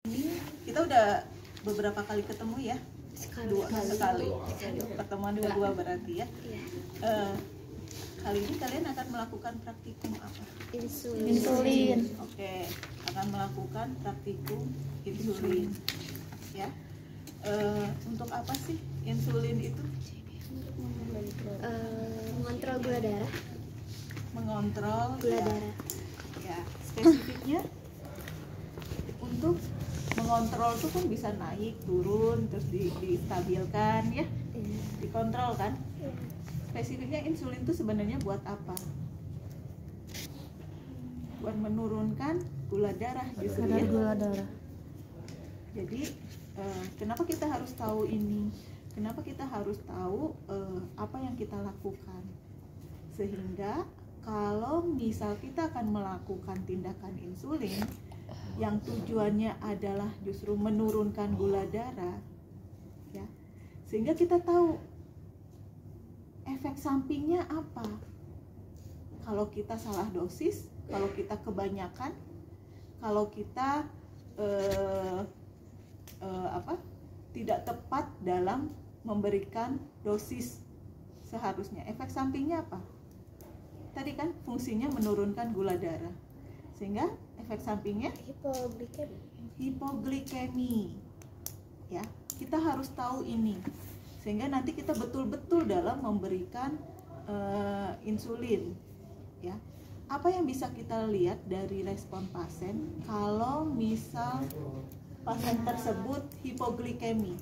Ini kita udah beberapa kali ketemu ya, sekali. Pertemuan dua berarti ya. Kali ini kalian akan melakukan praktikum apa? Insulin. Oke, akan melakukan praktikum insulin ya. Untuk apa sih insulin itu? Mengontrol gula darah. Mengontrol Gula darah. Ya, spesifiknya untuk mengontrol tuh kan bisa naik, turun, terus distabilkan ya, dikontrol kan. Spesifiknya insulin itu sebenarnya buat apa? Buat menurunkan gula darah justru ya. Gula darah. Jadi kenapa kita harus tahu ini? Kenapa kita harus tahu apa yang kita lakukan? Sehingga kalau misal kita akan melakukan tindakan insulin yang tujuannya adalah justru menurunkan gula darah ya, sehingga kita tahu efek sampingnya apa kalau kita salah dosis, kalau kita kebanyakan, kalau kita tidak tepat dalam memberikan dosis seharusnya. Efek sampingnya apa? Tadi kan fungsinya menurunkan gula darah, sehingga efek sampingnya hipoglikemi ya. Kita harus tahu ini sehingga nanti kita betul-betul dalam memberikan insulin ya. Apa yang bisa kita lihat dari respon pasien kalau misal pasien tersebut hipoglikemi?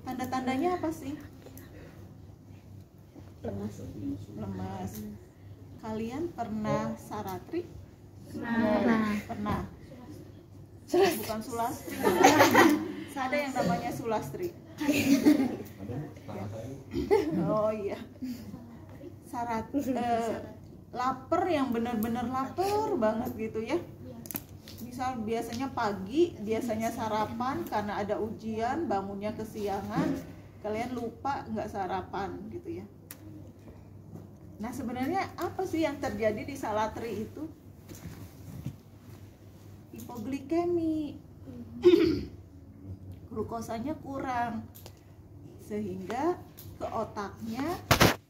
Tanda-tandanya apa sih? Lemas. Kalian pernah saratri? Pernah. Bukan sulastri. Ada yang namanya sulastri. Oh iya. Lapar yang benar-benar lapar banget gitu ya. Misal biasanya pagi, biasanya sarapan karena ada ujian, bangunnya kesiangan, kalian lupa nggak sarapan gitu ya. Nah sebenarnya apa sih yang terjadi di salatri itu? Hipoglikemi. Glukosanya kurang sehingga ke otaknya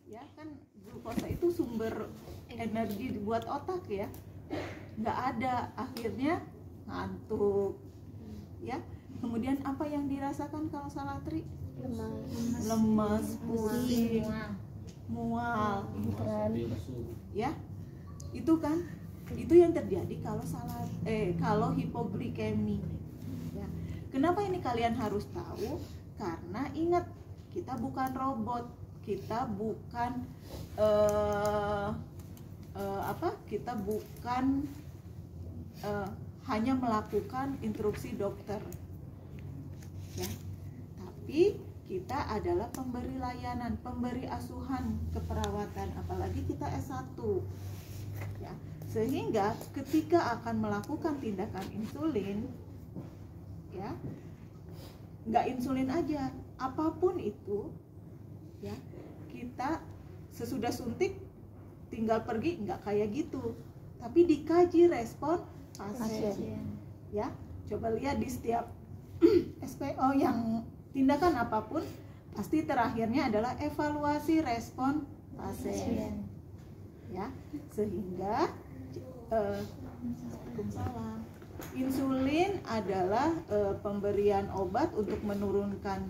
ya, kan glukosa itu sumber energi buat otak ya, nggak ada, akhirnya ngantuk ya. Kemudian apa yang dirasakan kalau salatri? Lemas, pusing, mual ya. Itu kan, itu yang terjadi kalau kalau hipoglikemi ya. Kenapa ini kalian harus tahu? Karena ingat, kita bukan robot, kita bukan kita bukan hanya melakukan instruksi dokter ya, tapi kita adalah pemberi layanan, pemberi asuhan keperawatan, apalagi kita S1 ya. Sehingga ketika akan melakukan tindakan insulin ya, nggak insulin aja, apapun itu ya, kita sesudah suntik tinggal pergi, nggak kayak gitu, tapi dikaji respon pasien ya. Coba lihat di setiap SPO yang tindakan apapun, pasti terakhirnya adalah evaluasi respon pasien ya. Sehingga insulin adalah pemberian obat untuk menurunkan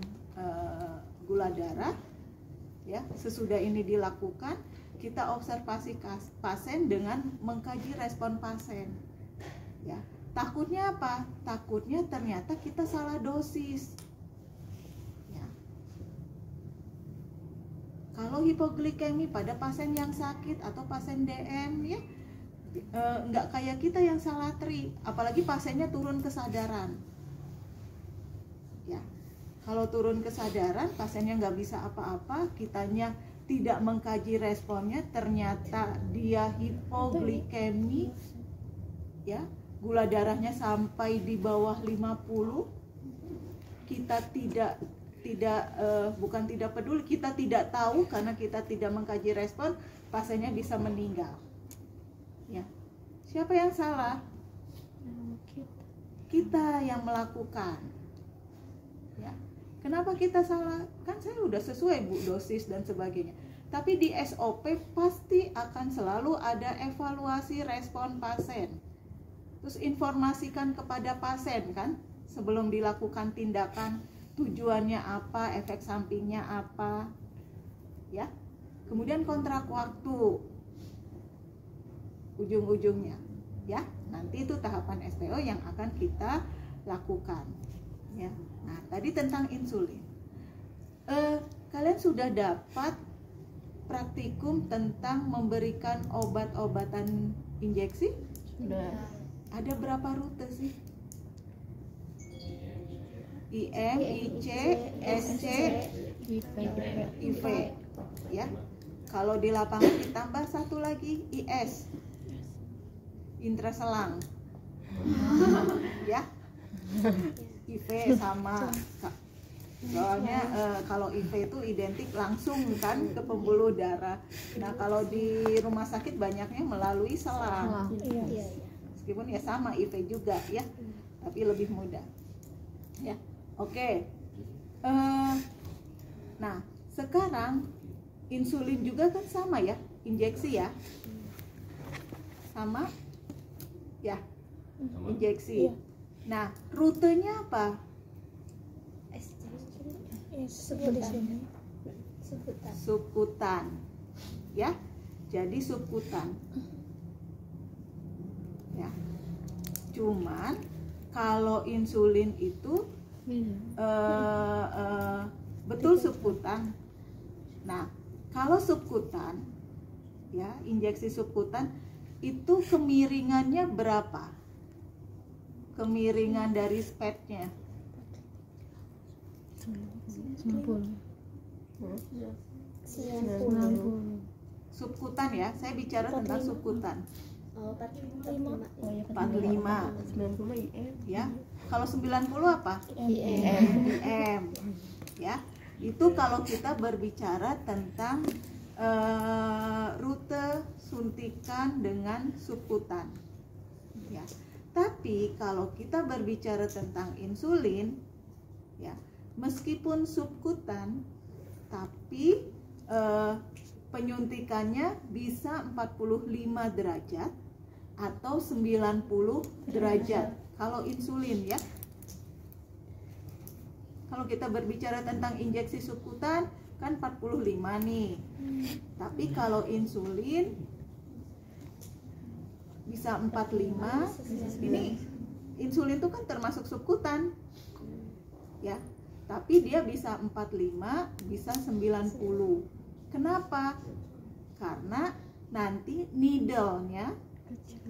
gula darah ya. Sesudah ini dilakukan, kita observasi pasien dengan mengkaji respon pasien ya. Takutnya apa? Takutnya ternyata kita salah dosis ya. Kalau hipoglikemi pada pasien yang sakit atau pasien DM ya, nggak kayak kita yang salatri, apalagi pasiennya turun kesadaran ya. Kalau turun kesadaran, pasiennya nggak bisa apa-apa, kitanya tidak mengkaji responnya, ternyata dia hipoglikemi ya, gula darahnya sampai di bawah 50, kita bukan tidak peduli, kita tidak tahu karena kita tidak mengkaji respon, pasiennya bisa meninggal ya. Siapa yang salah? Kita yang melakukan. Ya. Kenapa kita salah? Kan saya udah sesuai Bu dosis dan sebagainya. Tapi di SOP pasti akan selalu ada evaluasi respon pasien. Terus informasikan kepada pasien kan sebelum dilakukan tindakan, tujuannya apa, efek sampingnya apa. Ya. Kemudian kontrak waktu ujung-ujungnya. Ya, nanti itu tahapan SPO yang akan kita lakukan. Ya. Nah, tadi tentang insulin. Kalian sudah dapat praktikum tentang memberikan obat-obatan injeksi? Sudah. Ada berapa rute sih? IM, IC, SC, IV. Ya. Kalau di lapangan ditambah satu lagi IS. Intraselang. Ya. IV sama. Soalnya kalau IV itu identik langsung kan ke pembuluh darah. Nah, kalau di rumah sakit banyaknya melalui selang. Meskipun ya sama IV juga ya, tapi lebih mudah. Ya, oke. Nah, sekarang insulin juga kan sama ya, injeksi ya, sama ya, injeksi. Nah, rutenya apa? Subkutan, ya. Jadi subkutan, ya. Cuman kalau insulin itu betul subkutan. Nah, kalau subkutan, ya, injeksi subkutan itu kemiringannya berapa? Kemiringan dari spetnya 90. Subkutan ya, saya bicara tentang subkutan. 45. 45 90 IM. ya. Kalau 90 apa? IM. Ya. Itu kalau kita berbicara tentang rute suntikan dengan subkutan. Ya. Tapi kalau kita berbicara tentang insulin, ya, meskipun subkutan, tapi penyuntikannya bisa 45 derajat atau 90 derajat kalau insulin ya. Kalau kita berbicara tentang injeksi subkutan kan 45 nih. Tapi kalau insulin bisa 45. Ini insulin itu kan termasuk subkutan. Ya. Tapi dia bisa 45, bisa 90. Kenapa? Karena nanti needle-nya,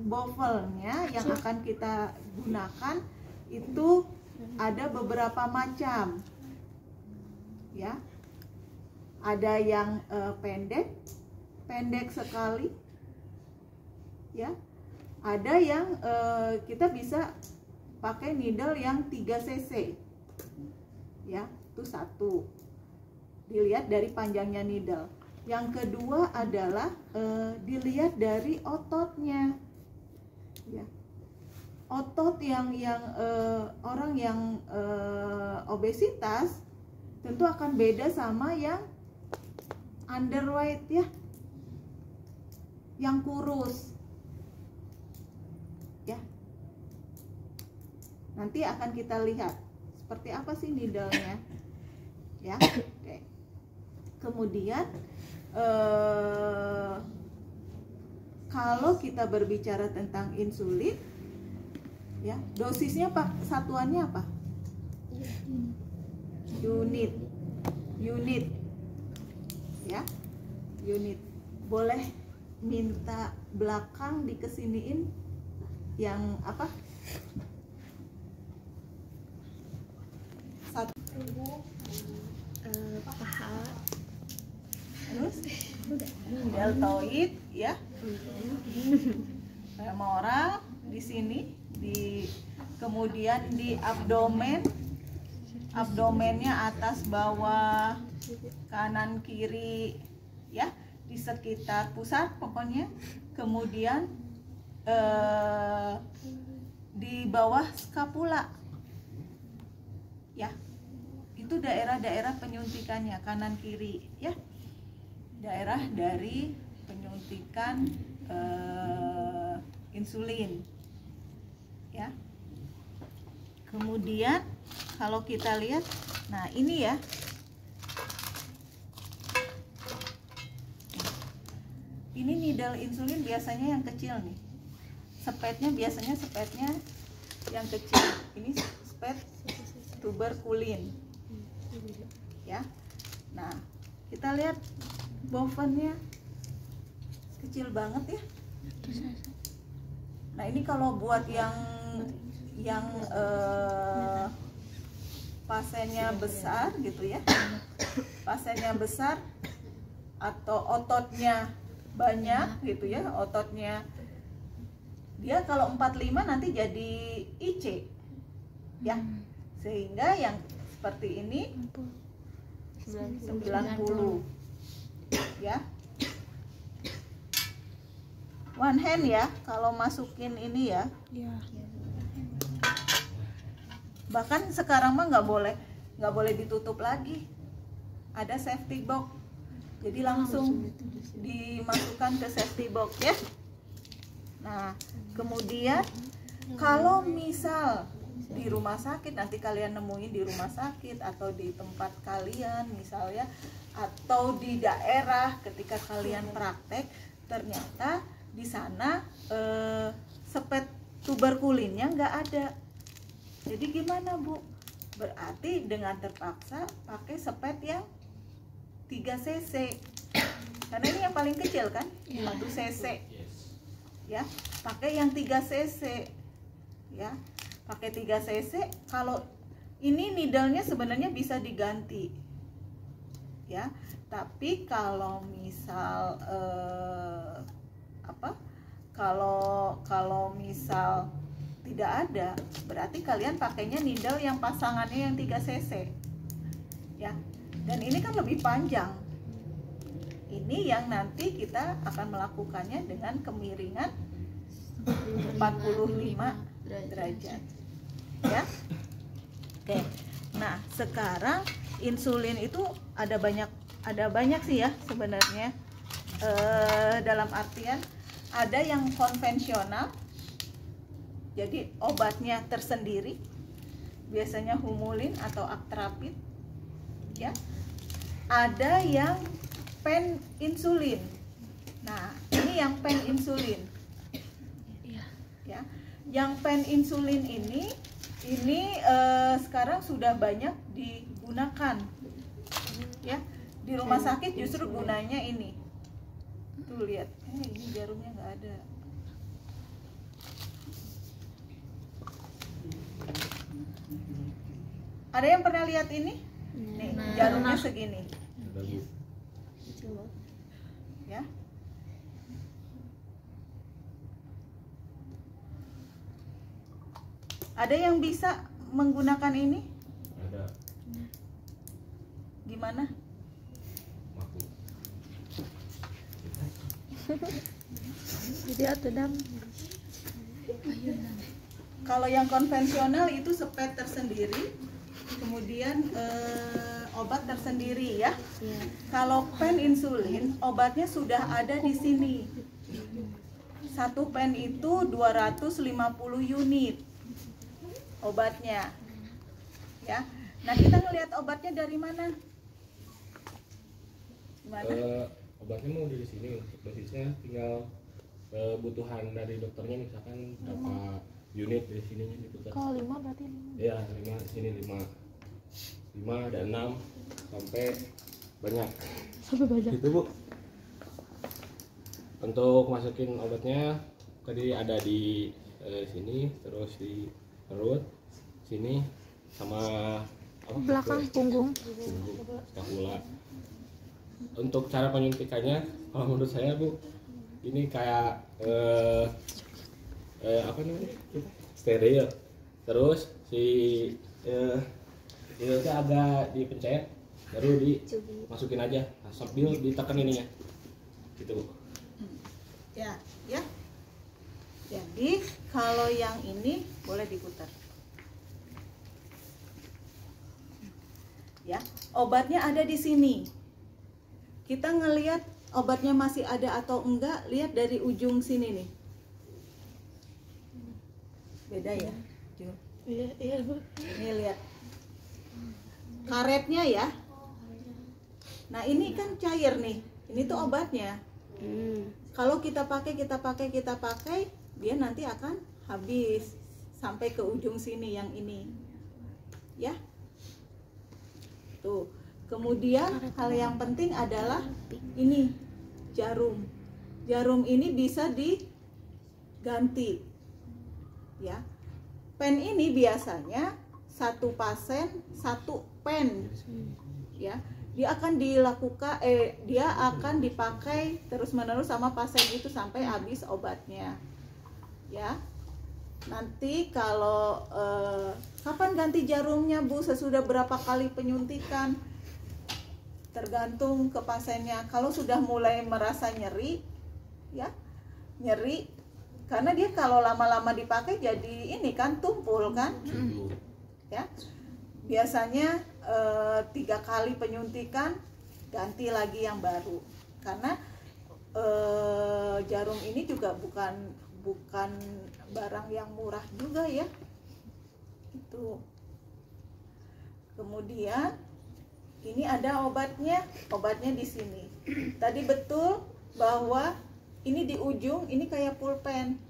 boffelnya yang akan kita gunakan itu ada beberapa macam. Ya. Ada yang pendek sekali. Ya. Ada yang kita bisa pakai needle yang 3 cc. Ya, itu satu. Dilihat dari panjangnya needle. Yang kedua adalah dilihat dari ototnya. Ya. Otot yang orang yang obesitas tentu akan beda sama yang underweight ya. Yang kurus. Ya. Nanti akan kita lihat seperti apa sih needle-nya. Ya. Oke. Kemudian kalau kita berbicara tentang insulin, ya, dosisnya Pak, satuannya apa? Unit. Ya. Unit. Boleh minta belakang dikesiniin yang apa? Paha. Terus deltoid ya. Femoral di sini, kemudian di abdomen. Abdomennya atas bawah, kanan kiri ya, di sekitar pusat pokoknya. Kemudian di bawah skapula, ya. Itu daerah-daerah penyuntikannya, kanan kiri, ya. Daerah dari penyuntikan insulin, ya. Kemudian kalau kita lihat, nah ini ya, ini needle insulin biasanya yang kecil nih, spetnya biasanya spetnya yang kecil. Ini spet tuberkulin, ya. Nah kita lihat bovennya kecil banget ya. Nah ini kalau buat yang pasiennya besar gitu ya, pasiennya besar atau ototnya banyak gitu ya, ototnya dia kalau 45 nanti jadi IC ya, sehingga yang seperti ini 90 ya, one hand ya kalau masukin ini ya. Bahkan sekarang mah nggak boleh ditutup lagi, ada safety box, jadi langsung dimasukkan ke safety box ya. Nah kemudian kalau misal di rumah sakit, nanti kalian nemuin di rumah sakit atau di tempat kalian misalnya, atau di daerah ketika kalian praktek, ternyata di sana spet tuberkulinnya nggak ada. Jadi gimana Bu? Berarti dengan terpaksa pakai spet yang 3 cc, karena ini yang paling kecil kan, 1 cc ya, pakai yang 3 cc ya, pakai 3 cc. Kalau ini needle-nya sebenarnya bisa diganti ya, tapi kalau misal kalau misal tidak ada, berarti kalian pakainya needle yang pasangannya yang 3 cc ya. Dan ini kan lebih panjang. Ini yang nanti kita akan melakukannya dengan kemiringan 45 derajat ya. Oke. Nah, sekarang insulin itu ada banyak sih ya sebenarnya. Dalam artian ada yang konvensional, jadi obatnya tersendiri, biasanya humulin atau aktrapid ya. Ada yang pen insulin. Nah ini yang pen insulin ya. Yang pen insulin ini sekarang sudah banyak digunakan ya. Di rumah sakit justru gunanya ini. Tuh lihat, ini jarumnya nggak ada. Ada yang pernah lihat ini? Nih, jarumnya segini. Ya. Ada yang bisa menggunakan ini? Ada. Gimana? Mampu. Jadi atau dam. Kalau yang konvensional itu spet tersendiri, kemudian obat tersendiri ya. Kalau pen insulin, obatnya sudah ada di sini. Satu pen itu 250 unit obatnya ya. Nah kita ngelihat obatnya dari mana? Gimana? Obatnya mau dari sini, untuk dosisnya tinggal kebutuhan dari dokternya, misalkan berapa unit dari sininya diputar. Kalau 5 berarti 5. Iya, 5 di sini 5 ada 6 sampai banyak. Sampai banyak. Gitu Bu. Untuk masukin obatnya tadi ada di sini, terus di perut sini, sama apa? Belakang punggung. Skapula. Untuk cara penyuntikannya, kalau menurut saya Bu, ini kayak apa namanya, steril. Terus si itu agak dipencet, baru dimasukin aja, nah, sambil ditekan ininya, gitu Bu. Ya, ya. Jadi kalau yang ini boleh diputar. Ya, obatnya ada di sini. Kita ngelihat obatnya masih ada atau enggak, lihat dari ujung sini nih. Beda ya, Jo? Iya Bu. Ini lihat karetnya ya. Nah ini kan cair nih, ini tuh obatnya. Kalau kita pakai, dia nanti akan habis sampai ke ujung sini yang ini, ya. Tuh. Kemudian hal yang penting adalah ini jarum. Jarum ini bisa diganti, ya. Pen ini biasanya satu pasien satu pen, ya. Dia akan dipakai terus-menerus sama pasien itu sampai habis obatnya, ya. Nanti kalau kapan ganti jarumnya Bu, sesudah berapa kali penyuntikan, tergantung ke pasiennya. Kalau sudah mulai merasa nyeri, ya nyeri, karena dia kalau lama-lama dipakai jadi ini kan tumpul kan, ya. Biasanya 3 kali penyuntikan ganti lagi yang baru, karena jarum ini juga bukan barang yang murah juga ya. Itu. Kemudian ini ada obatnya di sini. Tadi betul bahwa ini di ujung ini kayak pulpen.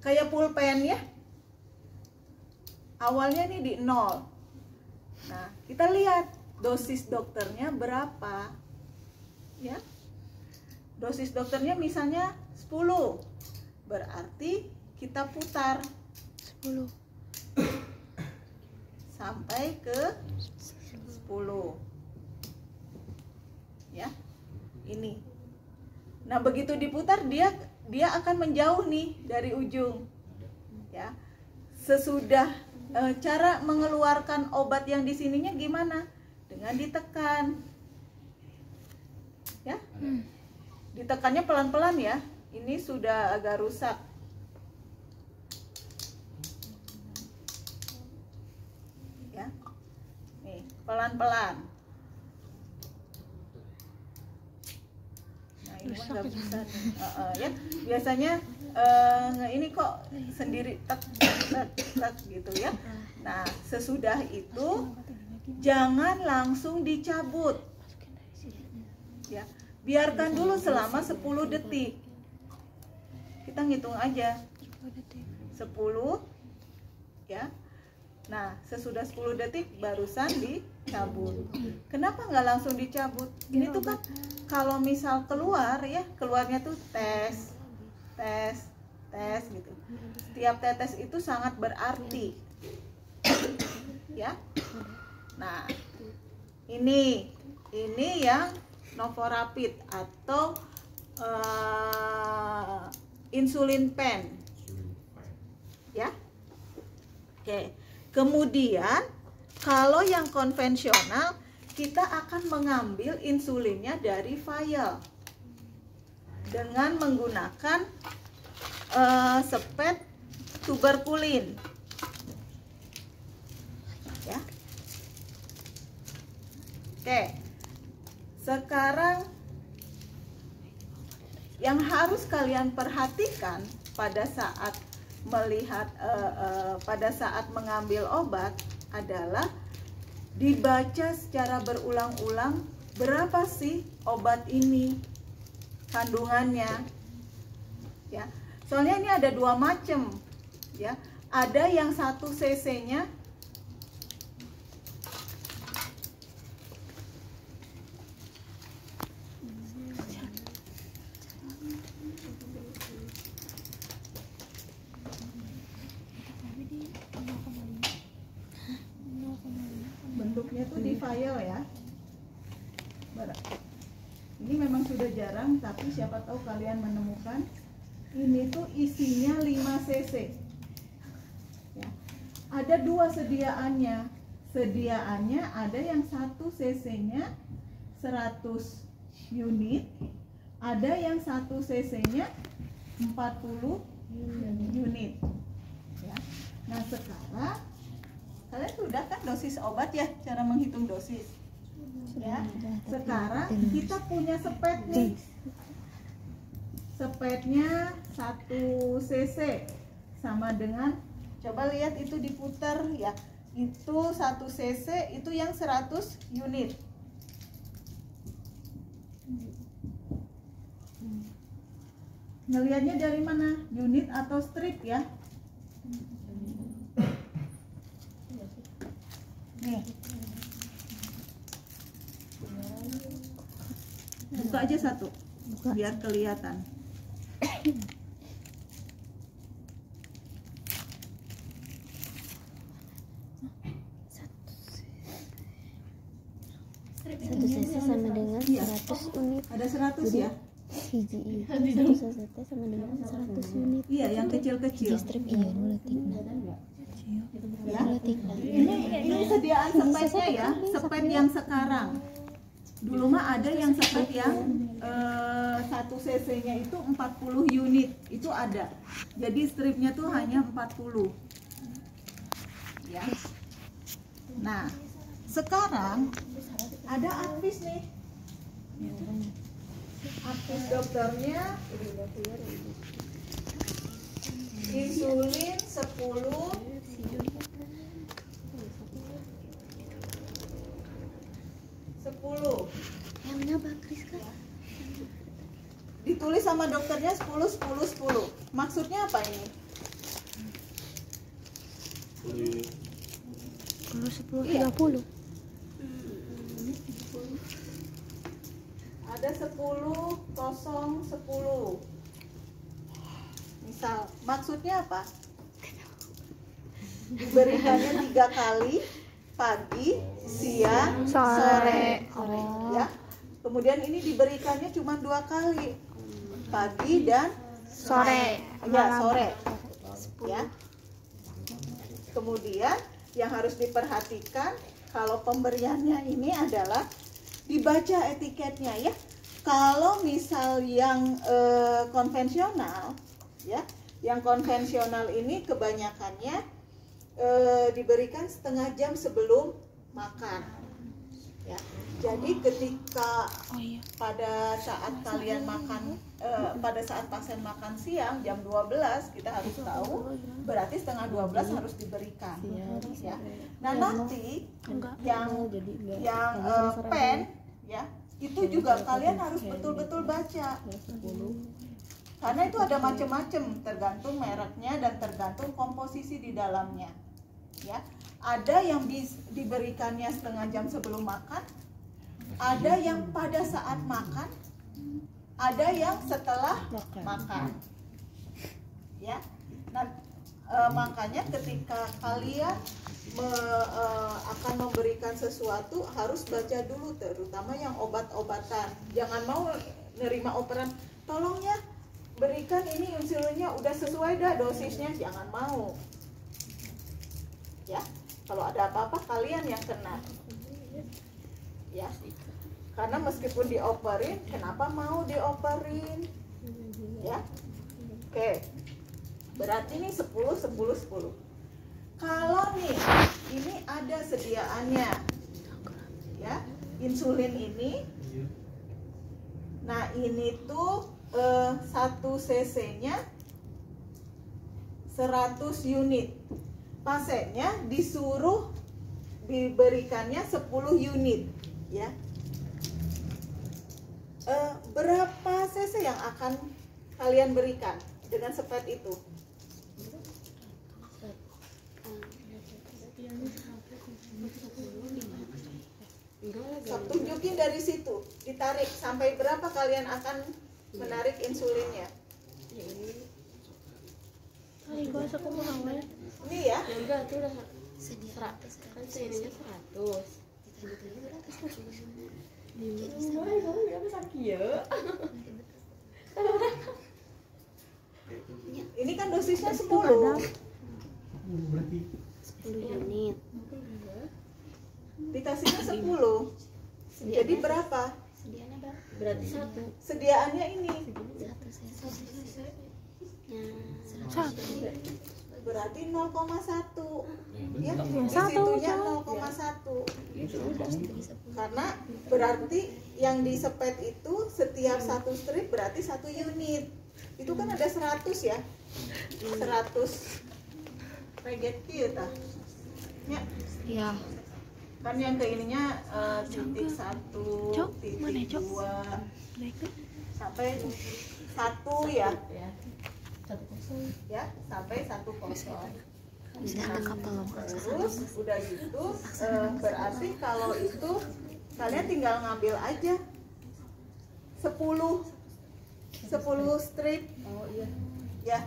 Kayak pulpen ya. Awalnya ini di 0. Nah, kita lihat dosis dokternya berapa. Ya. Dosis dokternya misalnya 10. Berarti kita putar 10 sampai ke 10. Ya. Ini. Nah, begitu diputar dia akan menjauh nih dari ujung. Ya. Sesudah cara mengeluarkan obat yang di sininya gimana? Dengan ditekan. Ya. Ditekannya pelan-pelan ya. Ini sudah agak rusak. Ya. Nih, pelan-pelan. Nah, ini mah nggak bisa nih. Ya. Biasanya ini kok sendiri tak gitu ya. Nah, sesudah itu jangan langsung dicabut. Ya. Biarkan dulu selama 10 detik. Kita ngitung aja 10 ya. Nah, sesudah 10 detik barusan dicabut. Kenapa nggak langsung dicabut? Ini tuh kan kalau misal keluar ya, keluarnya tuh tes gitu. Setiap tetes itu sangat berarti. Ya. Nah, ini yang Novorapid atau insulin pen. Ya. Oke. Kemudian kalau yang konvensional kita akan mengambil insulinnya dari vial dengan menggunakan sepet tuberkulin. Ya. Oke. Sekarang yang harus kalian perhatikan pada saat melihat pada saat mengambil obat adalah dibaca secara berulang-ulang berapa sih obat ini kandungannya, ya. Soalnya ini ada 2 macam, ya. Ada yang 1 cc-nya bentuknya tuh di vial ya. Ini memang sudah jarang, tapi siapa tahu kalian menemukan. Ini tuh isinya 5 cc. Ya. Ada 2 sediaannya. Sediaannya ada yang 1 cc-nya 100 unit, Ada yang 1 cc-nya 40 unit. Ya. Nah, sekarang kalian sudah kan dosis obat ya, cara menghitung dosis. Ya. Sekarang kita punya spet nih. Spetnya 1 cc sama dengan, coba lihat itu diputar ya. Itu 1 cc itu yang 100 unit. Ngelihatnya dari mana? Unit atau strip ya? Nih. Buka aja satu, biar kelihatan. Satu cc sama dengan 100 unit. Ada 100 ya? Hiji iya. Satu cc teh sama dengan 100 unit. Iya, yang kecil-kecil. Strip iya nu leutik. Ya. Leutik. Ini sediaan spetnya ya, spet yang sekarang. Dulu mah ada yang spet yang 1 cc-nya itu 40 unit, itu ada. Jadi stripnya tuh hanya 40. Ya. Nah, sekarang ada Apis nih. Apis dokternya insulin 10 Emangnya bakris kan? ditulis sama dokternya 10 10 10. Maksudnya apa ini? 10 30. Ada 10 0 10. Misal, maksudnya apa? Diberikannya 3 kali, pagi, siang, sore. Ya. Kemudian ini diberikannya cuma 2 kali, pagi dan Sore. ya, sore. Ya. Kemudian yang harus diperhatikan kalau pemberiannya ini adalah dibaca etiketnya ya. Kalau misal yang konvensional ya, yang konvensional ini kebanyakannya diberikan setengah jam sebelum makan ya. Jadi ketika pada saat kalian makan pada saat pasien makan siang jam 12, kita harus tahu berarti setengah 12 harus diberikan ya. Nah, nanti yang pen ya, itu juga kalian harus betul-betul baca. Karena itu ada macam-macam, tergantung mereknya dan tergantung komposisi di dalamnya. Ya, ada yang diberikannya setengah jam sebelum makan, ada yang pada saat makan, ada yang setelah makan. Ya, nah makanya ketika kalian akan memberikan sesuatu harus baca dulu, terutama yang obat-obatan. Jangan mau nerima operan, tolong ya berikan ini insulinnya udah sesuai dah dosisnya, jangan mau. Ya, kalau ada apa-apa kalian yang kena. Ya, karena meskipun dioperin, kenapa mau dioperin? Ya, oke. Berarti nih 10, 10, 10. Kalau nih, ini ada sediaannya, ya, insulin ini. Nah, ini tuh 1 cc-nya 100 unit. Pasiennya disuruh diberikannya 10 unit, ya. Berapa cc yang akan kalian berikan dengan spet itu? Tunjukin dari situ, ditarik sampai berapa kalian akan menarik insulinnya? Kali gua aku mau awal. Ini ya. Enggak, itu udah 100 kan seininya 100. Ini kan dosisnya 10. 10 unit. Dikasihnya 10. Jadi berapa? Sedianya berapa? Berarti satu. Sediaannya ini Satu. berarti 0,1 ya, Ya, di satu, situnya Cok. 0,1 karena berarti yang di sepet itu setiap satu strip berarti 1 unit. Itu kan ada 100 ya, 100 reget kieu tah ya. Iya. Kan yang ke ininya titik 1, Cok, mana, titik Cok? 2 Naik ke? sampai 1 ya, ya sampai 1 kosong. Bisa ada kapal lompat. Terus udah gitu berarti kalau itu kalian tinggal ngambil aja 10 strip. Oh iya. Ya.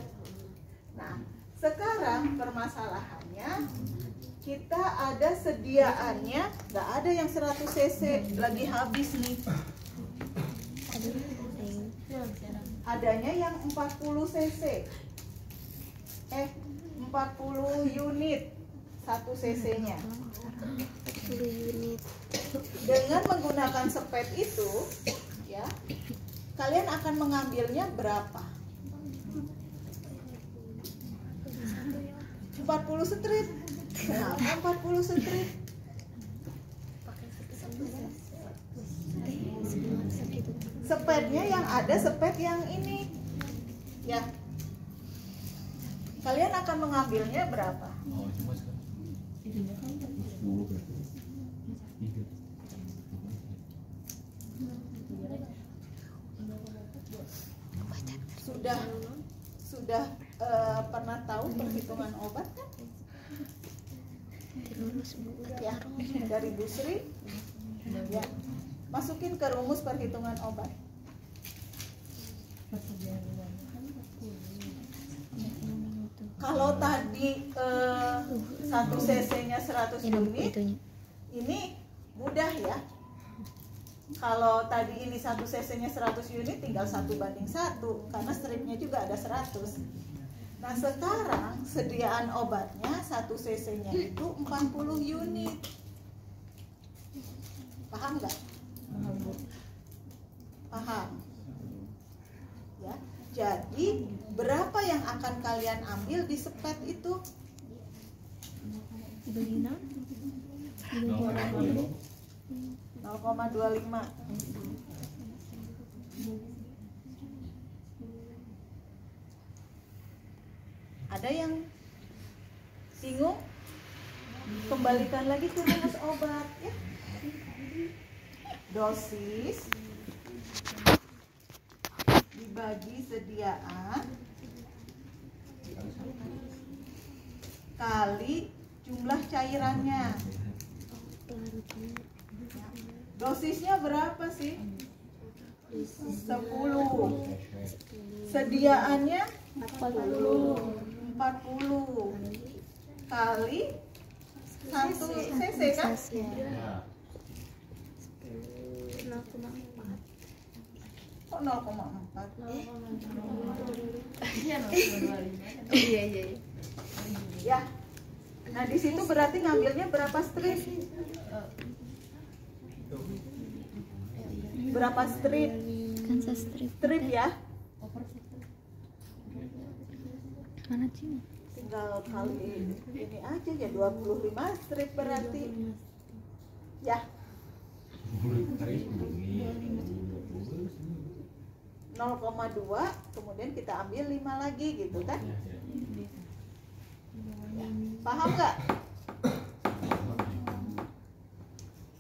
Nah, sekarang permasalahannya kita ada sediaannya, nggak ada yang 100 cc, lagi habis nih. Adanya yang 40 cc. 40 unit 1 cc-nya. 10 unit. Dengan menggunakan sepet itu, ya, kalian akan mengambilnya berapa? 40 strip. Kenapa 40 strip? Sepetnya yang ada sepet yang ini, ya. Kalian akan mengambilnya berapa? Sudah pernah tahu perhitungan obat kan? Ya, dari Bu Sri. Ya. Masukin ke rumus perhitungan obat. Kalau tadi 1 cc-nya 100 unit, ini mudah ya. Kalau tadi ini 1 cc-nya 100 unit, tinggal 1:1 karena stripnya juga ada 100. Nah sekarang sediaan obatnya 1 cc-nya itu 40 unit. Paham nggak? Paham. Ya, jadi berapa yang akan kalian ambil di sepet itu? 0,25. Ada yang bingung? Kembalikan lagi ke rumus obat ya. Dosis dibagi sediaan kali jumlah cairannya. Dosisnya berapa sih? 10. Sediaannya 40 kali 1 cc kan? Kok 0,4? Iya. Ya. Nah, di situ berarti ngambilnya berapa strip? Berapa strip? Kan strip. Strip ya. Mana sih? Tinggal kali ini aja ya 25 strip berarti. Ya. 0,2 kemudian kita ambil 5 lagi gitu kan? Ya. Paham nggak?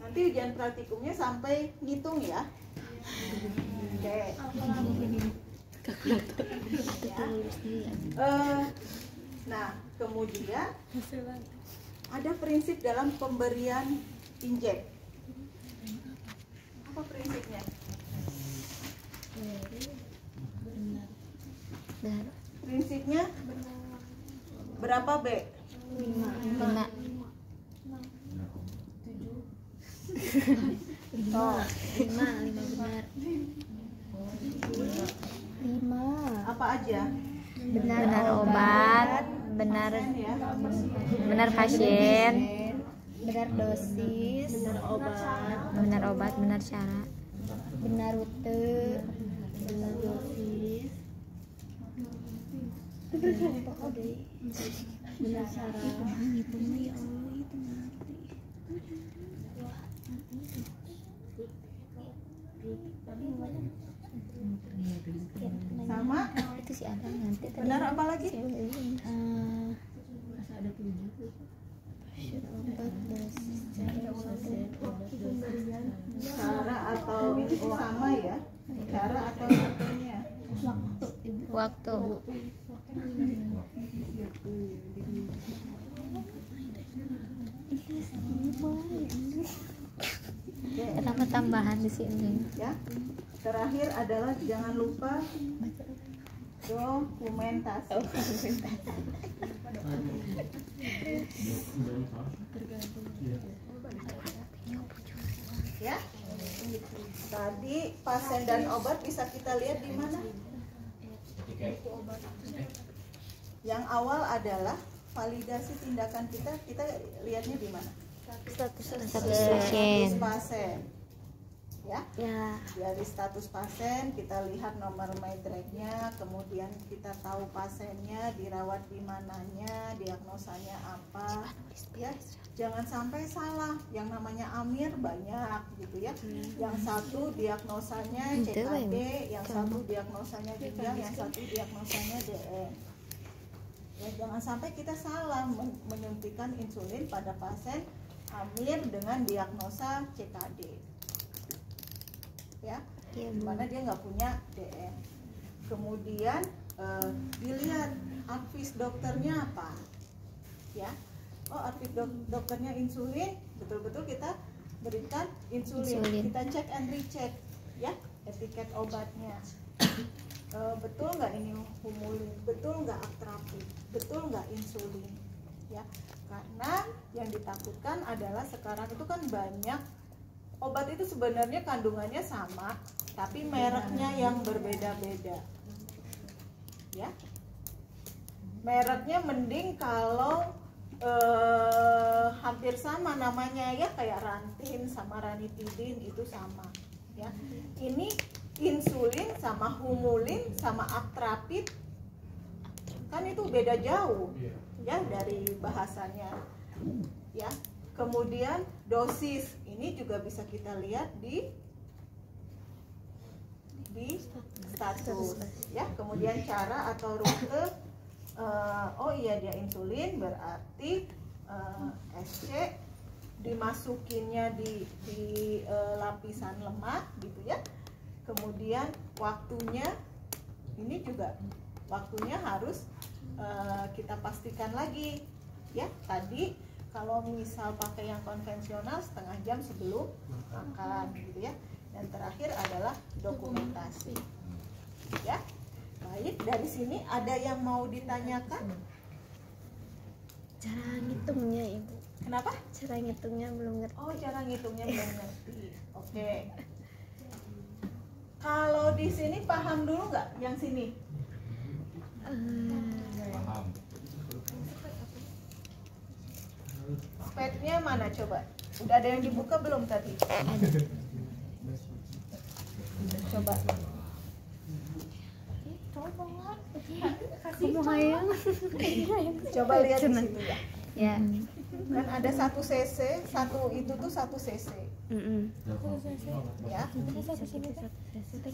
Nanti ujian praktikumnya sampai ngitung ya. Oke. Nah, kemudian ada prinsip dalam pemberian injek. Apa prinsipnya? Prinsipnya berapa B? 5. Oh, 5 benar. 5. apa aja? Benar obat, benar Ya. benar pasien, benar dosis, benar obat, benar cara. benar rute, benar dosis, benar cara ngitungnya ya Allah itu nanti. sama Itu si abang nanti tadi. benar apa lagi? Obat dosis Cara atau ini sama ya? Cara atau waktunya? waktu. Kenapa tambahan di sini? Ya. Terakhir adalah jangan lupa dokumentasi. Ya. Tadi pasien dan obat bisa kita lihat di mana? Yang awal adalah validasi tindakan kita lihatnya di mana? Status Status pasien. Ya. Ya. Dari status pasien kita lihat nomor medreknya, kemudian kita tahu pasiennya dirawat di mananya, diagnosanya apa. Ya, jangan sampai salah. Yang namanya Amir banyak gitu ya. Yang satu diagnosanya CKD, yang satu diagnosanya ginjal, yang satu diagnosanya DM. Ya, jangan sampai kita salah menyuntikkan insulin pada pasien Amir dengan diagnosa CKD. Ya, dimana dia nggak punya DM. Kemudian dilihat advis dokternya apa, ya. Oh, advis dokternya insulin, betul-betul kita berikan insulin. Kita cek and recheck, ya, etiket obatnya. Betul nggak ini humulin, betul nggak atrapid, betul nggak insulin, ya. Karena yang ditakutkan adalah sekarang itu kan banyak obat itu sebenarnya kandungannya sama, tapi mereknya yang berbeda-beda. Ya, mereknya mending kalau hampir sama namanya ya, kayak Rantin sama Ranitidin itu sama. Ya, ini insulin sama humulin sama atrapid kan itu beda jauh, ya dari bahasanya. Ya. Kemudian dosis ini juga bisa kita lihat di status, ya. Kemudian cara atau rute, oh iya dia insulin berarti SC dimasukinnya di lapisan lemak gitu ya. Kemudian waktunya ini juga waktunya harus kita pastikan lagi ya. Tadi kalau misal pakai yang konvensional setengah jam sebelum makan gitu ya. Dan terakhir adalah dokumentasi. Ya. Baik, dari sini ada yang mau ditanyakan? Cara ngitungnya Ibu. Kenapa? Cara ngitungnya belum ngerti. Oh, cara ngitungnya belum ngerti. Oke. Kalau di sini paham dulu nggak yang sini? Paham. Petnya mana coba? Udah ada yang dibuka belum tadi? Coba. Kamu hayang. Coba lihat di situ ya. Ya. Kan ada 1 cc, satu itu tuh 1 cc. Ya.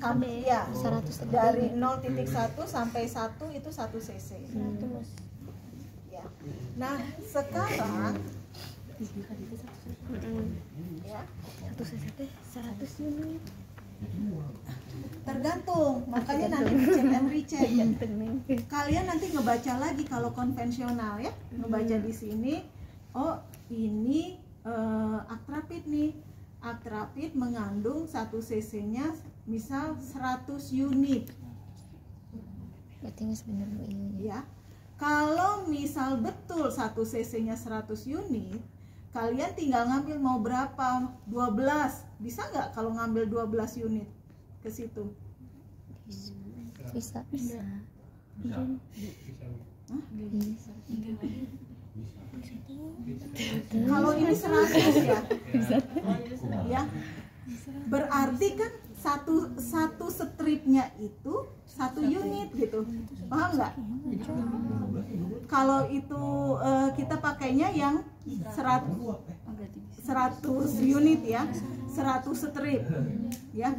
Sampai ya, 100 dari 0.1 sampai 1 itu 1 cc. Ya. Nah, sekarang ya, 100 unit. tergantung, makanya nanti cek and recheck. Kalian nanti ngebaca lagi kalau konvensional ya, ngebaca di sini. Oh, ini atrapid nih. Atrapid mengandung 1 cc-nya misal 100 unit. Berarti ini sebenarnya ini. Ya. Kalau misal betul 1 cc-nya 100 unit, kalian tinggal ngambil mau berapa? 12. Bisa nggak kalau ngambil 12 unit ke situ? Bisa. Kalau ini 100 ya. Ya. Berarti kan satu stripnya itu 1 unit gitu, paham nggak? Kalau itu kita pakainya yang 100 unit ya, 100 strip ya.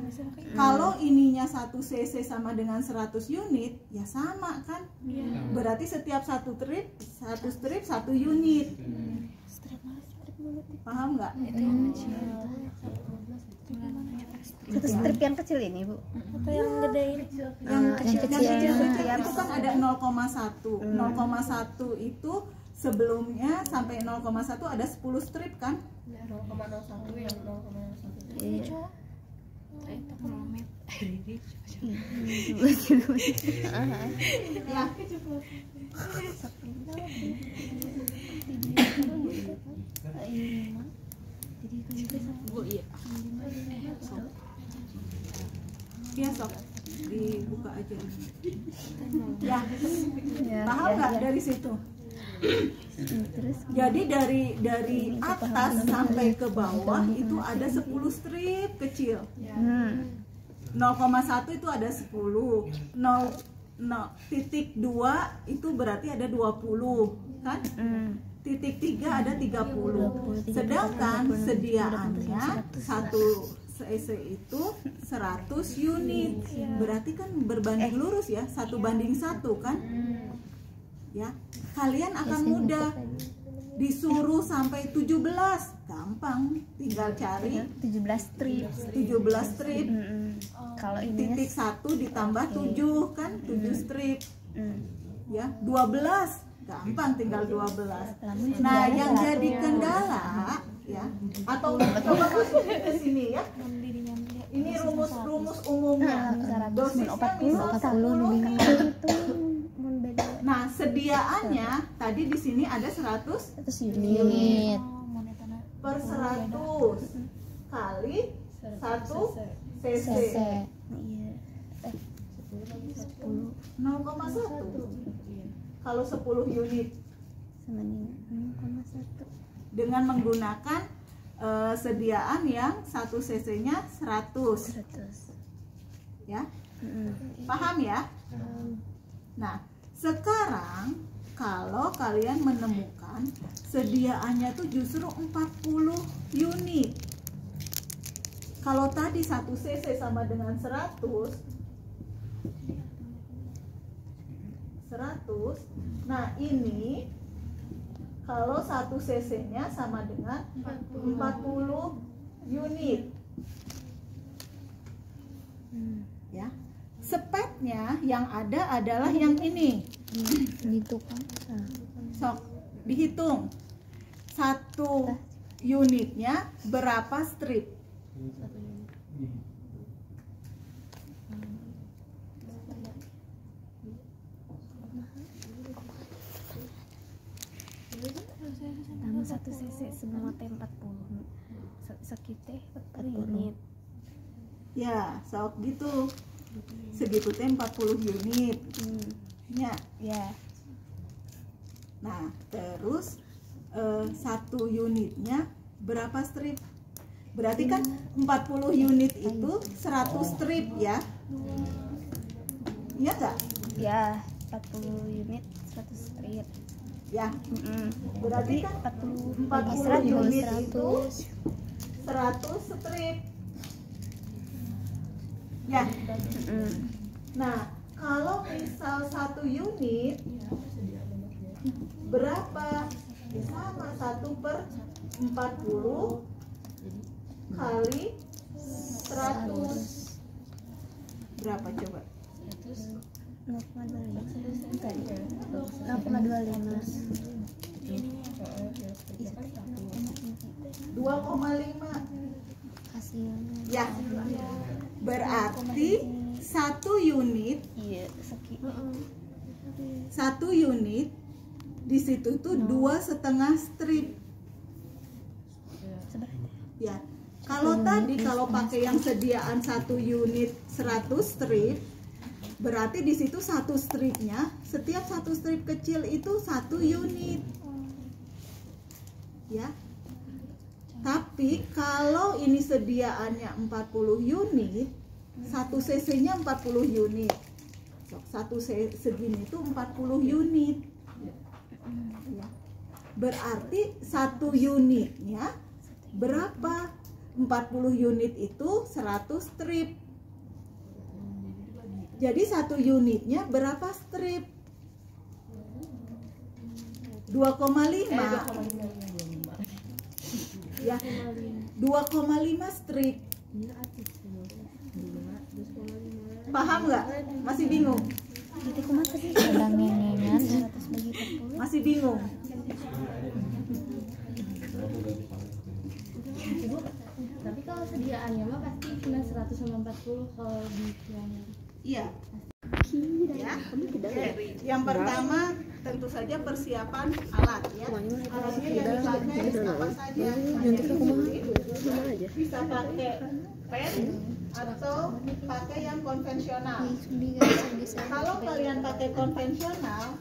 Kalau ininya 1 cc sama dengan 100 unit ya sama kan, berarti setiap satu strip 1 unit, paham nggak? Satu strip yang kecil ini, Bu, atau yang gede ini? Yang kecil Yang itu kan ada 0,1. 0,1 itu sebelumnya sampai 0,1 ada 10 strip kan? 0,01 yang 0,01. Iya. Ya. Iya sok dibuka aja. Ya, paham nggak dari situ? Terus Jadi dari atas sampai ke bawah itu ada 10 strip kecil. 0,1 itu ada 10. 0,2 itu berarti ada 20 kan? Titik 3 ada 30. Sedangkan sediaannya 1 cc itu 100 unit. Berarti kan berbanding lurus ya, 1:1 kan? Ya, kalian akan mudah. Disuruh sampai 17, gampang, tinggal cari 17 strip. 17 strip. Kalau ini Titik 1 ditambah 7 kan, 7 strip. Ya, 12, gampang, tinggal 12. Nah, yang jadi kendala ya, atau coba masukin ke sini ya. Ini rumus umumnya. Dosisnya misal 10. Nah, sediaannya tadi di sini ada 100 unit per 100 kali 1 cc. Iya. 0,1. Kalau 10 unit Sama ini 0,1. dengan menggunakan sediaan yang 1 cc-nya 100 ya. Paham ya? Nah, sekarang kalau kalian menemukan sediaannya tuh justru 40 unit. Kalau tadi 1 cc sama dengan 100. Nah, ini kalau 1 cc-nya sama dengan 40 unit. Ya. Spetnya yang ada adalah yang ini. Gitu kan. Sok dihitung. 1 unitnya berapa strip? Tambah 1 cc semua teh 40. Sekitar 40 unit. Ya, sok gitu. Segitu teh 40 unit. Ya. Nah, terus 1 unitnya berapa strip? Berarti kan 40 unit itu 100 strip ya? Iya enggak? Ya, 40 unit 100 strip. Ya. Berarti kan 40 unit itu 100 strip. Ya. Nah, kalau misal 1 unit berapa? Sama 1/40 kali 100. Berapa coba? 2,5 hasilnya. ya. Berarti 1 unit, Iya, 1 unit di situ tuh 2,5 strip. Ya. Kalau tadi kalau pakai yang sediaan 1 unit 100 strip, berarti di situ 1 stripnya, setiap 1 strip kecil itu 1 unit. Ya. Tapi kalau ini sediaannya 40 unit, 1 cc-nya 40 unit. Satu segini itu 40 unit. Ya. Berarti 1 unitnya berapa? 40 unit itu 100 strip. Jadi 1 unitnya berapa strip? 2,5. Ya, 2,5 strip. Paham nggak? Masih bingung? Sedang ngengengan 200 bagi 40. Masih bingung? Tapi kalau sediaannya mah pasti cuma 100 sama 40 kalau di kilonya. Iya. Ya. Yang pertama tentu saja persiapan alat ya. Alatnya yang dipakai apa saja. Bisa pakai pen atau pakai yang konvensional. Kalau kalian pakai konvensional,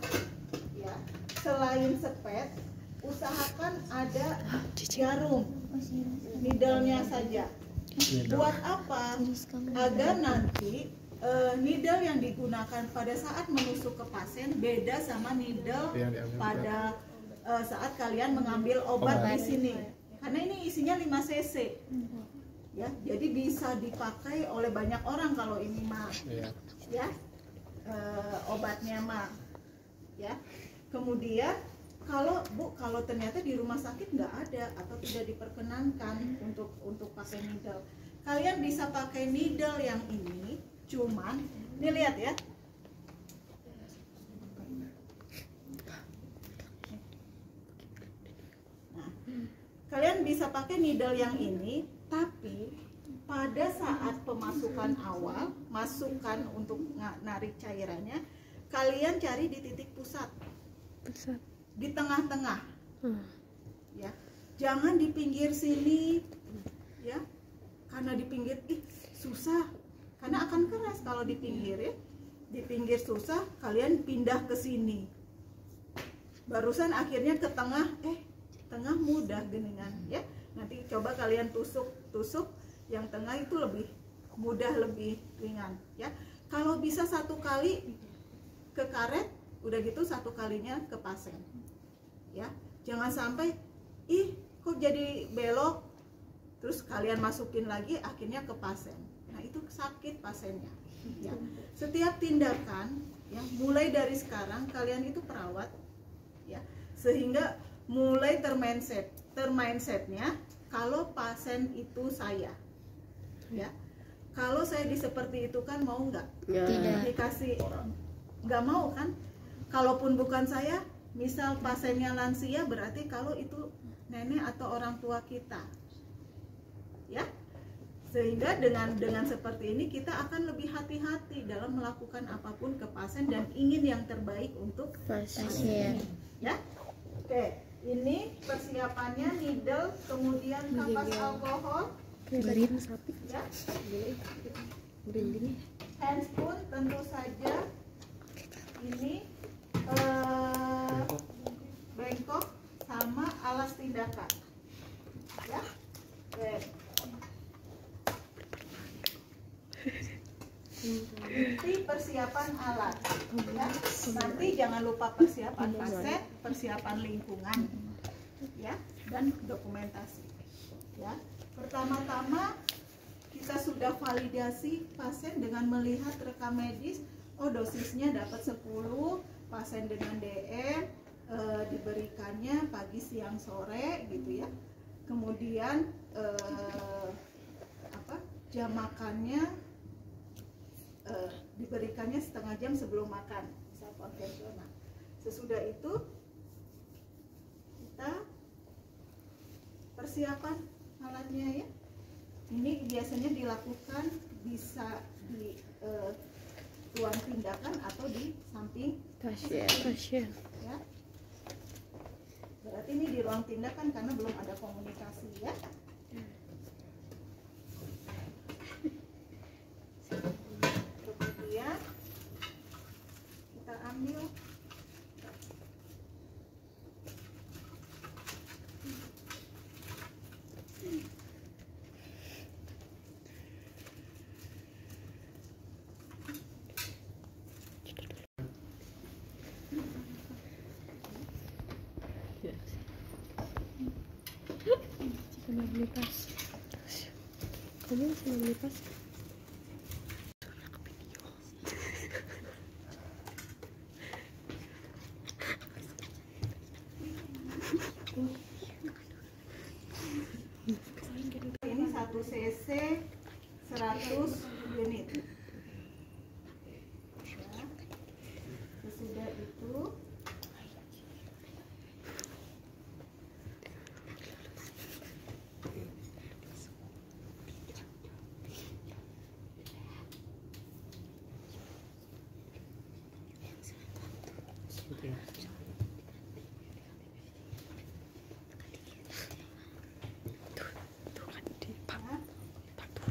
ya, selain sepet, usahakan ada jarum, needle-nya saja. Buat apa? Agar nanti needle yang digunakan pada saat menusuk ke pasien beda sama needle pada saat kalian mengambil obat di sini. Karena ini isinya 5 cc. Ya, jadi bisa dipakai oleh banyak orang kalau ini mah. Ya. Obatnya mah. Ya. Kemudian kalau ternyata di rumah sakit nggak ada atau tidak diperkenankan untuk pakai needle, kalian bisa pakai needle yang ini. Cuman, ini lihat ya. Nah, kalian bisa pakai needle yang ini, tapi pada saat pemasukan awal, masukkan untuk narik cairannya, kalian cari di titik pusat. Di tengah-tengah. Ya. Jangan di pinggir sini. Ya. Karena di pinggir susah. Karena akan keras kalau di pinggir ya. Di pinggir susah, kalian pindah ke sini. Barusan akhirnya ke tengah, tengah mudah geningan ya. Nanti coba kalian tusuk yang tengah itu lebih mudah, lebih ringan ya. Kalau bisa 1 kali ke karet, udah gitu 1 kalinya ke pasien. Ya. Jangan sampai kok jadi belok terus kalian masukin lagi akhirnya ke pasien. Nah, itu sakit pasiennya. Ya. Setiap tindakan yang mulai dari sekarang kalian itu perawat ya. Sehingga mulai termindsetnya kalau pasien itu saya. Ya. Kalau saya seperti itu kan mau nggak? Tidak. Dikasih nggak mau kan? Kalaupun bukan saya, misal pasiennya lansia, berarti kalau itu nenek atau orang tua kita. Ya. Sehingga dengan seperti ini kita akan lebih hati-hati dalam melakukan apapun ke pasien dan ingin yang terbaik untuk pasien. Ya. Oke, ini persiapannya needle, kemudian kapas alkohol. Ya. Handspoon tentu saja. Ini bengkok sama alas tindakan. Ya. Oke. Ini persiapan alat ya. Nanti jangan lupa persiapan pasien, persiapan lingkungan ya, dan dokumentasi ya. Pertama-tama kita sudah validasi pasien dengan melihat rekam medis. Dosisnya dapat 10, pasien dengan DM diberikannya pagi, siang, sore gitu ya. Kemudian jam makannya diberikannya setengah jam sebelum makan, misal konvensional. Sesudah itu kita persiapan alatnya ya. Ini biasanya dilakukan bisa di ruang tindakan atau di samping pasien. Ya. Berarti ini di ruang tindakan karena belum ada komunikasi ya. Kemudian kita ambil sudah beli tas. Kamu sudah beli tas? Ini 1 cc 100 unit. Ya. Sesudah itu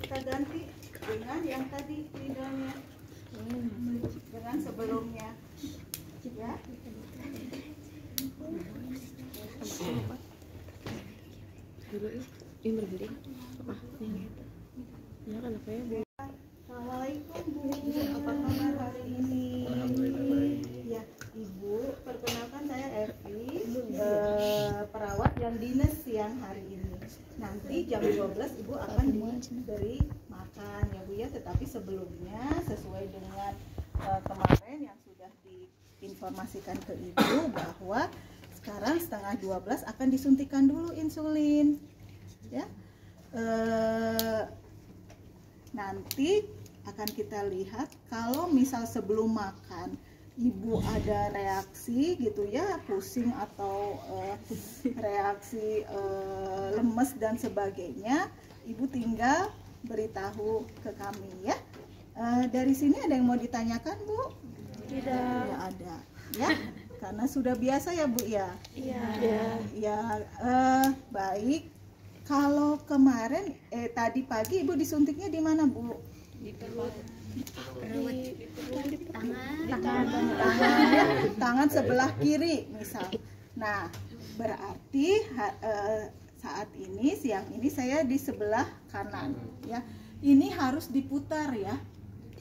kita ganti dengan yang tadi lidahnya, dengan sebelumnya, ya. Ini berhenti. Ya kan apa ya? Assalamualaikum Bu, apa kabar hari ini? Ya, Ibu, perkenalkan saya Evi, perawat yang dinas siang hari ini. Nanti jam 12 Ibu akan diberi makan ya Bu ya, tetapi sebelumnya sesuai dengan kemarin yang sudah diinformasikan ke Ibu bahwa sekarang setengah 12 akan disuntikan dulu insulin ya. Nanti akan kita lihat kalau misal sebelum makan Ibu ada reaksi gitu ya, pusing atau reaksi lemes dan sebagainya, Ibu tinggal beritahu ke kami ya. Dari sini ada yang mau ditanyakan Bu? Tidak. Ya, ada ya, karena sudah biasa ya Bu ya. Iya. Ya, baik. Kalau kemarin tadi pagi Ibu disuntiknya di mana Bu? Di perut. Tangan sebelah kiri misal. Nah, berarti saat ini siang ini saya di sebelah kanan ya. Ini harus diputar ya.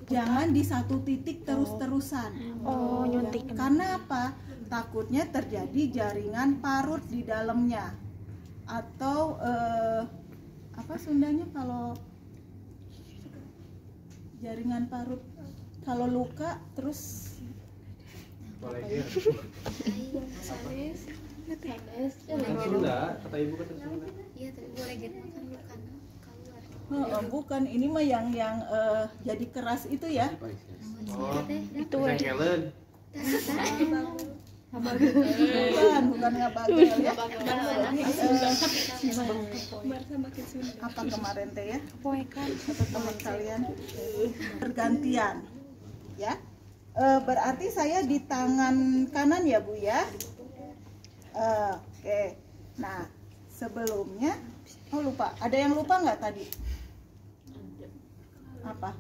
Jangan di satu titik terus-terusan. Oh, nyuntik. Ya. Karena apa? Takutnya terjadi jaringan parut di dalamnya. Atau apa Sundanya kalau jaringan parut, kalau luka terus Sunda, kata ibu kata Sunda. Iya, tapi boleh gitu makan keluar. bukan, ini mah yang jadi keras itu ya. Oh, Itu Kellen. bukan ngabagel ya. Apa kemarin teh ya? poekan. Atau teman kalian pergantian ya. Berarti saya di tangan kanan ya Bu ya. Oke. Nah, sebelumnya lupa. Ada yang lupa nggak tadi? Apa?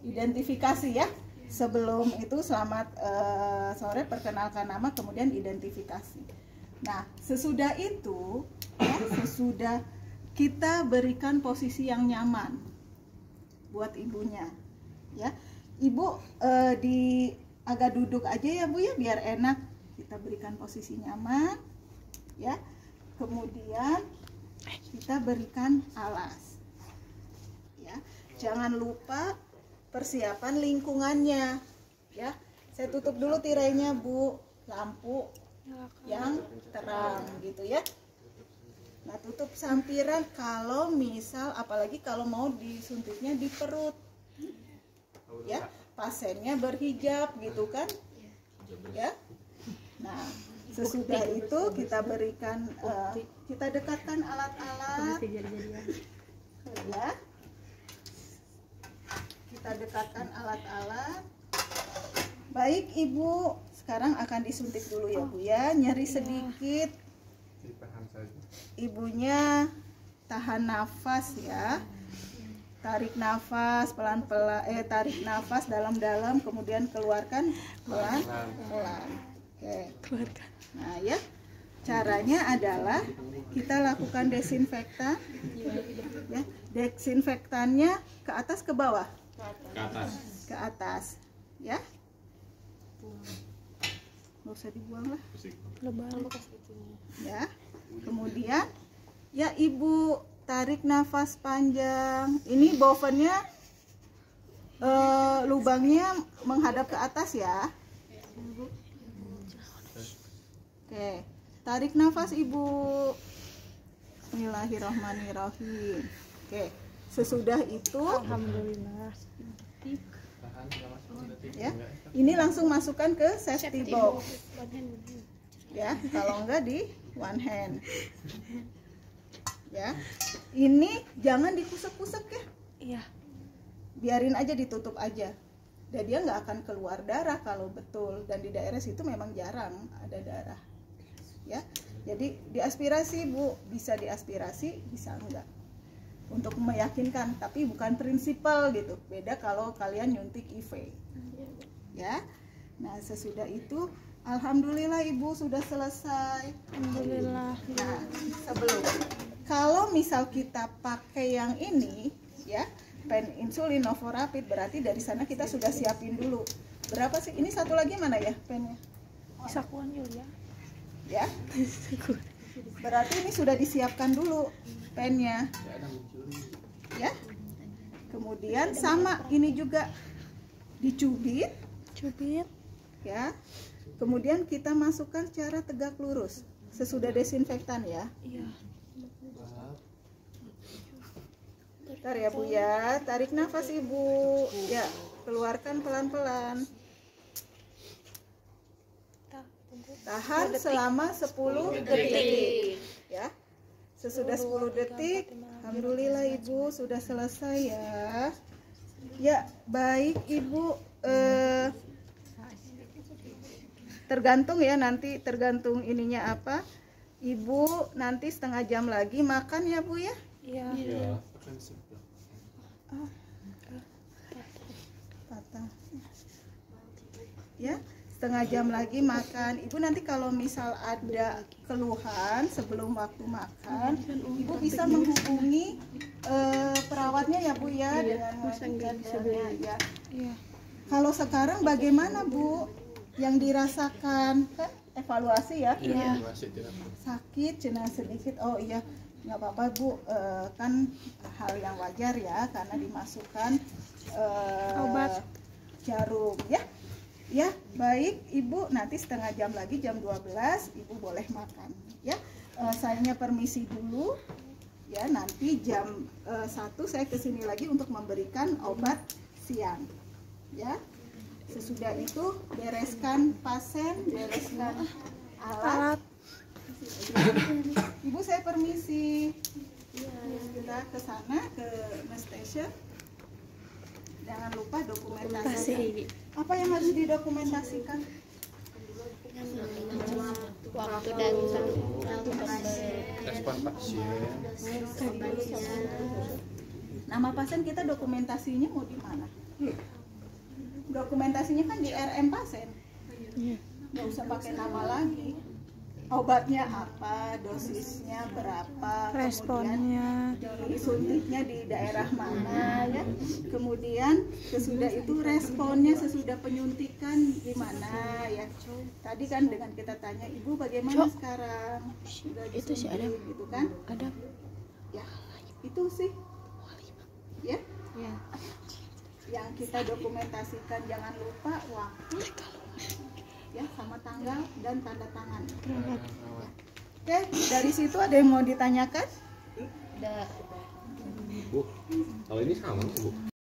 Identifikasi ya. Sebelum itu selamat sore, perkenalkan nama, kemudian identifikasi. Nah, sesudah itu ya, sesudah kita berikan posisi yang nyaman buat ibunya ya. Ibu agak duduk aja ya Bu ya, biar enak. Kita berikan posisi nyaman ya. Kemudian kita berikan alas ya. Jangan lupa persiapan lingkungannya ya. Saya tutup dulu tirainya Bu, lampu yang terang gitu ya. Nah, tutup sampiran kalau misal, apalagi kalau mau disuntiknya di perut ya, pasiennya berhijab gitu kan ya. Nah, sesudah itu kita berikan kita dekatkan alat-alat ya. Kita dekatkan alat-alat. Baik Ibu, sekarang akan disuntik dulu ya Bu ya. Nyeri sedikit. Ibunya tahan nafas ya. Tarik nafas pelan-pelan, tarik nafas dalam-dalam, kemudian keluarkan pelan-pelan. Oke. Keluarkan. Nah ya, caranya adalah kita lakukan desinfektan. Ya, desinfektannya ke atas ke bawah. Ke atas ya, nggak usah dibuang lah Lebar. ya. Kemudian Ya Ibu, tarik nafas panjang. Ini bovennya lubangnya menghadap ke atas ya. Oke, tarik nafas Ibu. Bismillahirrahmanirrahim. Oke, sesudah itu Alhamdulillah. ya, ini langsung masukkan ke safety box. Ya, kalau enggak di one hand. Ya, ini jangan dikusek-kusek ya. Iya. Biarin aja, ditutup aja. Dan dia nggak akan keluar darah kalau betul. Dan di daerah situ memang jarang ada darah. Ya, jadi diaspirasi Bu, bisa diaspirasi, bisa enggak. Untuk meyakinkan, tapi bukan prinsipal gitu. Beda kalau kalian nyuntik IV. Ya, nah sesudah itu, alhamdulillah Ibu sudah selesai. Alhamdulillah. Nah, sebelum kalau misal kita pakai yang ini ya, pen insulin Novorapid, berarti dari sana kita sudah siapin dulu. Berapa sih? Ini satu lagi mana ya pennya? Sakuan Julia. Ya. Berarti ini sudah disiapkan dulu pennya. Ya. Kemudian sama ini juga dicubit ya. Kemudian kita masukkan secara tegak lurus sesudah desinfektan ya. Iya. Bentar ya Bu ya, tarik nafas Ibu. Ya, keluarkan pelan-pelan. Tahan selama 10 detik. Ya. Sesudah 10 detik, alhamdulillah Ibu sudah selesai ya. Ya, baik Ibu, tergantung ya, nanti tergantung ininya apa. Ibu nanti setengah jam lagi makan ya Bu ya. Iya. Iya. Patah. Ya, setengah jam lagi makan. Ibu nanti kalau misal ada keluhan sebelum waktu makan, Ibu bisa menghubungi perawatnya ya Bu ya, dengan mengajukannya ya. Iya. Kalau sekarang bagaimana Bu? Yang dirasakan kan evaluasi ya? Iya. Sakit cina sedikit. Oh iya, nggak apa-apa Bu, kan hal yang wajar ya, karena dimasukkan Obat. jarum ya. Ya, baik Ibu, nanti setengah jam lagi jam 12 Ibu boleh makan ya. Saya permisi dulu ya, nanti jam 1 saya kesini lagi untuk memberikan obat siang ya. Sesudah itu bereskan pasien, bereskan alat. Ibu saya permisi. Kita ke sana ke nurse station. Jangan lupa dokumentasi. Apa yang harus didokumentasikan? Waktu dan Respon pasien. Nama pasien kita dokumentasinya mau di mana? Dokumentasinya kan di RM pasien. Nggak usah pakai nama lagi. Obatnya apa, dosisnya berapa, Responnya. kemudian disuntiknya di daerah mana ya. Kemudian sesudah itu responnya sesudah penyuntikan gimana ya. Tadi kan dengan kita tanya, Ibu bagaimana sekarang? Sudah Itu sih ada. disuntik gitu kan? Ada. Ya, itu sih. Ya. Ya. Yang kita dokumentasikan, jangan lupa waktu ya, sama tanggal dan tanda tangan. Oke, dari situ ada yang mau ditanyakan? ada Bu, kalau ini sama sih Bu.